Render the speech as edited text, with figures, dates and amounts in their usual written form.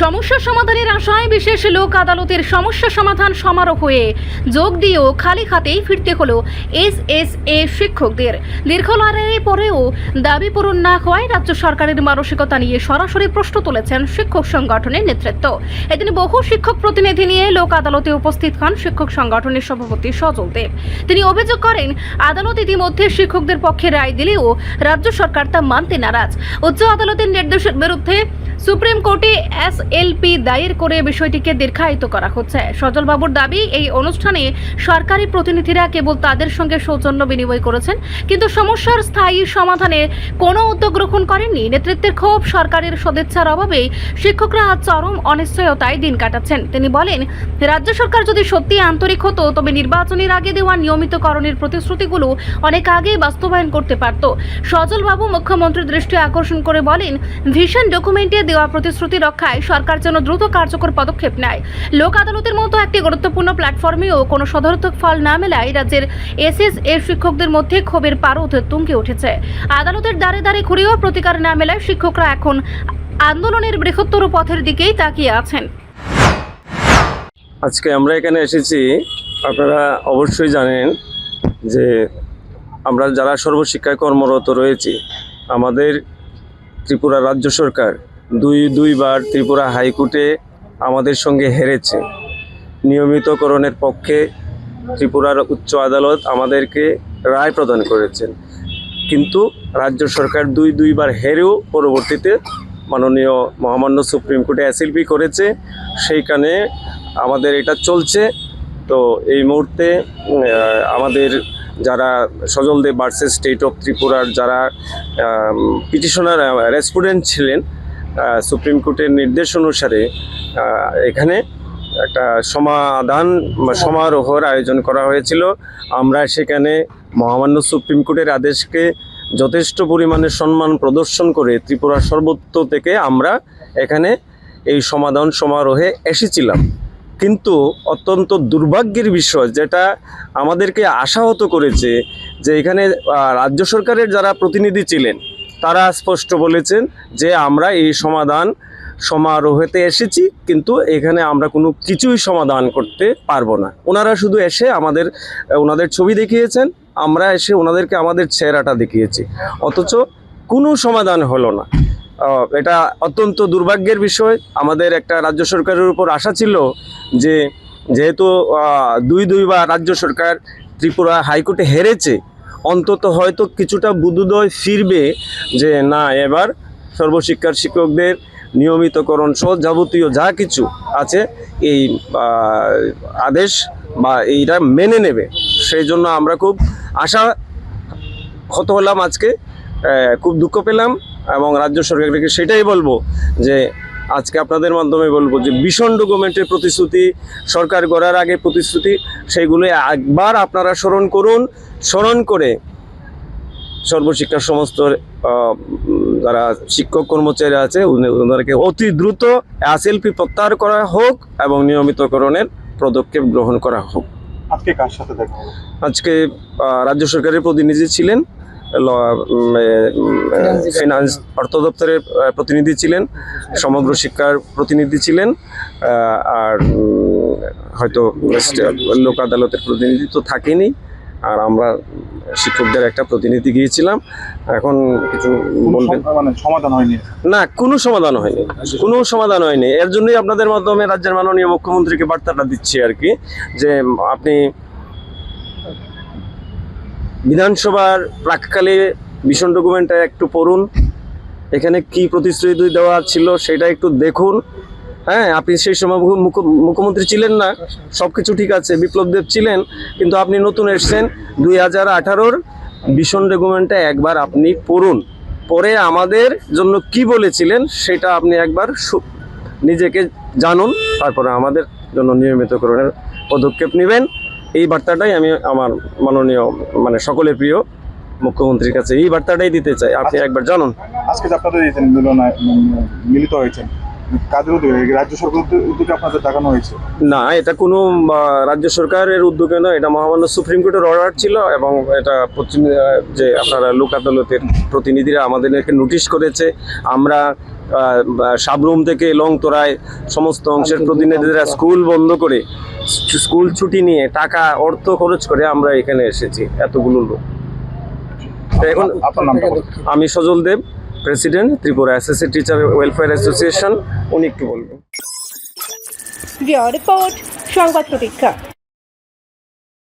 সমস্যা সমাধানের আশায় বিশেষ লোক আদালতের সমস্যা সমাধান সমারোহে যোগ দিয়েও খালি হাতেই ফিরতে হলো এসএসএ শিক্ষকদের। দীর্ঘ লড়াইয়ের পরেও দাবি পূরণ না হওয়ায় রাজ্য সরকারের মানসিকতা নিয়ে সরাসরি প্রশ্ন তুলেছেন শিক্ষক সংগঠনের নেতৃত্ব। এদিন বহু শিক্ষক প্রতিনিধি নিয়ে লোক আদালতে উপস্থিত হন শিক্ষক সংগঠনের সভাপতি সজল দেব। তিনি অভিযোগ করেন, আদালত ইতিমধ্যে শিক্ষকদের পক্ষে রায় দিলেও রাজ্য সরকার তা মানতে নারাজ। উচ্চ আদালতের নির্দেশের বিরুদ্ধে সুপ্রিম কোর্টে এসএলপি দায়ের করে বিষয়টিকে দীর্ঘায়িত করা হচ্ছে। সজল বাবুর দাবি, এই অনুষ্ঠানে সরকারি প্রতিনিধিরা কেবল তাদের সঙ্গে সৌজন্য বিনিময় করেছেন, কিন্তু সমস্যার স্থায়ী সমাধানে কোনো উদ্যোগ গ্রহণ করেননি। নেতৃত্বের ক্ষোভ, সরকারের সদিচ্ছার অভাবে শিক্ষকরা আজ চরম অনিশ্চয়তায় দিন কাটাচ্ছেন। তিনি বলেন, রাজ্য সরকার যদি সত্যি আন্তরিক হতো তবে নির্বাচনের আগে দেওয়া নিয়মিতকরণের প্রতিশ্রুতিগুলো অনেক আগেই বাস্তবায়ন করতে পারত। সজল বাবু মুখ্যমন্ত্রীর দৃষ্টি আকর্ষণ করে বলেন, ভিশন ডকুমেন্টে দেওয়া প্রতিশ্রুতি রক্ষায় সরকার যেন দ্রুত কার্যকর পদক্ষেপ নেয়। লোক আদালতের মতো একটি গুরুত্বপূর্ণ প্ল্যাটফর্মেও কোনো সদর্থক ফল না মেলায় রাজ্যের এসএসএ শিক্ষকদের মধ্যে ক্ষোভের পারদ তুঙ্গে উঠেছে। আদালতের দ্বারে দ্বারে ঘুরেও প্রতিকার না মেলায় শিক্ষকরা এখন আন্দোলনের বৃহত্তর পথের দিকেই তাকিয়ে আছেন। আজকে আমরা এখানে এসেছি, আপনারা অবশ্যই জানেন যে আমরা যারা সর্বশিক্ষায় কর্মরত রয়েছি, আমাদের ত্রিপুরা রাজ্য সরকার দুইবার ত্রিপুরা হাইকোর্টে আমাদের সঙ্গে হেরেছে। নিয়মিতকরণের পক্ষে ত্রিপুরার উচ্চ আদালত আমাদেরকে রায় প্রদান করেছেন, কিন্তু রাজ্য সরকার দুইবার হেরেও পরবর্তীতে মাননীয় মহামান্য সুপ্রিম কোর্টে এসএলপি করেছে। সেইখানে আমাদের এটা চলছে। তো এই মুহূর্তে আমাদের যারা সজল দেব ভার্সেস স্টেট অফ ত্রিপুরার যারা পিটিশনার রেসপন্ডেন্ট ছিলেন, সুপ্রিম কোর্টের নির্দেশ অনুসারে এখানে একটা সমাধান সমারোহের আয়োজন করা হয়েছিল। আমরা সেখানে মহামান্য সুপ্রিম কোর্টের আদেশকে যথেষ্ট পরিমাণে সম্মান প্রদর্শন করে ত্রিপুরার সর্বত্র থেকে আমরা এখানে এই সমাধান সমারোহে এসেছিলাম। কিন্তু অত্যন্ত দুর্ভাগ্যের বিষয়, যেটা আমাদেরকে আশাহত করেছে, যে এখানে রাজ্য সরকারের যারা প্রতিনিধি ছিলেন তারা স্পষ্ট বলেছেন যে আমরা এই সমাধান সমারোহেতে এসেছি, কিন্তু এখানে আমরা কোনো কিছুই সমাধান করতে পারবো না। ওনারা শুধু এসে ওনাদের ছবি দেখিয়েছেন, আমরা এসে ওনাদেরকে আমাদের চেহারাটা দেখিয়েছি, অথচ কোনো সমাধান হলো না। এটা অত্যন্ত দুর্ভাগ্যের বিষয়। আমাদের একটা রাজ্য সরকারের উপর আশা ছিল যে যেহেতু দুইবার রাজ্য সরকার ত্রিপুরা হাইকোর্টে হেরেছে, অন্তত হয়তো কিছুটা বুদ্ধোদয় ফিরবে যে না, এবার সর্বশিক্ষার শিক্ষকদের নিয়মিতকরণ সহ যাবতীয় যা কিছু আছে এই আদেশ বা এইটা মেনে নেবে। সেই জন্য আমরা খুব আশাহত হলাম। আজকে খুব দুঃখ পেলাম এবং রাজ্য সরকারকে সেটাই বলবো যে আজকে আপনাদের মাধ্যমে বলবো যে ভিশন ডকুমেন্টের প্রতিশ্রুতি, সরকার গড়ার আগে প্রতিশ্রুতি, সেইগুলো একবার আপনারা স্মরণ করে সর্বশিক্ষার সমস্ত যারা শিক্ষক কর্মচারী আছে ওনাদেরকে অতি দ্রুত এসএলপি প্রত্যাহার করা হোক এবং নিয়মিতকরণের পদক্ষেপ গ্রহণ করা হোক। আজকে কার সাথে দেখা হলো? আজকে রাজ্য সরকারের প্রতিনিধি ছিলেন, ফিনান্স অর্থ দপ্তরের প্রতিনিধি ছিলেন, সমগ্র শিক্ষার প্রতিনিধি ছিলেন, আর হয়তো লোক আদালতের প্রতিনিধি তো থাকেনি, আর আমরা শিক্ষকদের একটা প্রতিনিধি গিয়েছিলাম। এখন কিছু বলবেন? সমাধান হয়নি না, কোনো সমাধান হয়নি। এর জন্যই আপনাদের মাধ্যমে রাজ্যের মাননীয় মুখ্যমন্ত্রীকে বার্তাটা দিচ্ছি আর কি, যে আপনি বিধানসভার প্রাককালে ভিশন ডকুমেন্টটা একটু পড়ুন, এখানে কি প্রতিশ্রুতি দেওয়া ছিল সেটা একটু দেখুন। হ্যাঁ, আপনি সেই সময় মুখ্যমন্ত্রী ছিলেন না, সব কিছু ঠিক আছে, বিপ্লব দেব ছিলেন, কিন্তু আপনি নতুন এসছেন। 2018-র ভিশন ডকুমেন্টটা একবার আপনি পড়ুন, পরে আমাদের জন্য কি বলেছিলেন সেটা আপনি একবার নিজেকে জানুন, তারপরে আমাদের জন্য নিয়মিতকরণের পদক্ষেপ নেবেন। এই বার্তাটাই আমি আমার মাননীয় সকলের প্রিয় মুখ্যমন্ত্রীর কাছে এই বার্তাটাই দিতে চাই, আপনি একবার জানুন। আজকে আপনাদের মিলিত হয়েছেন, কাদের উদ্যোগে? রাজ্য সরকারের উদ্যোগে আপনাদের দেখানো হয়েছে? না, এটা কোনো রাজ্য সরকারের উদ্যোগে নয়, এটা মহামান্য সুপ্রিম কোর্টের অর্ডার ছিল এবং এটা যে আপনারা লোক আদালতের প্রতিনিধিরা আমাদেরকে নোটিশ করেছে। আমরা সাবরুম থেকে লংতরায় সমস্ত অংশের প্রতিনিধিরা স্কুল বন্ধ করে স্কুল ছুটি নিয়ে টাকা অর্থ খরচ করে আমরা এখানে এসেছি এতগুলো লোক। এখন আপনার নামটা বলুন। আমি Sajal Deb, president Tripura SSC teacher welfare association. উনি একটু বলবেন। রিপোর্ট সংবাদ প্রতীক্ষা।